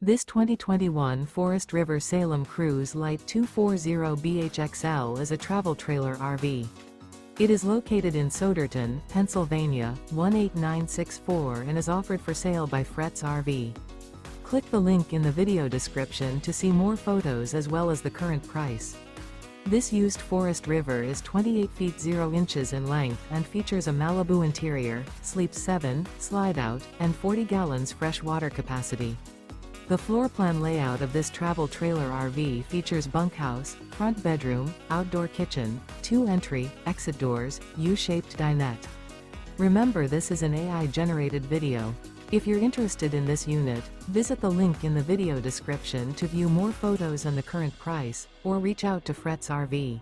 This 2021 Forest River Salem Cruise Lite 240BHXL is a travel trailer RV. It is located in Souderton, Pennsylvania, 18964 and is offered for sale by Fretz RV. Click the link in the video description to see more photos as well as the current price. This used Forest River is 28 feet 0 inches in length and features a Malibu interior, sleeps 7, slide out, and 40 gallons fresh water capacity. The floor plan layout of this travel trailer RV features bunkhouse, front bedroom, outdoor kitchen, 2 entry, exit doors, U-shaped dinette. Remember, this is an AI-generated video. If you're interested in this unit, visit the link in the video description to view more photos and the current price, or reach out to Fretz RV.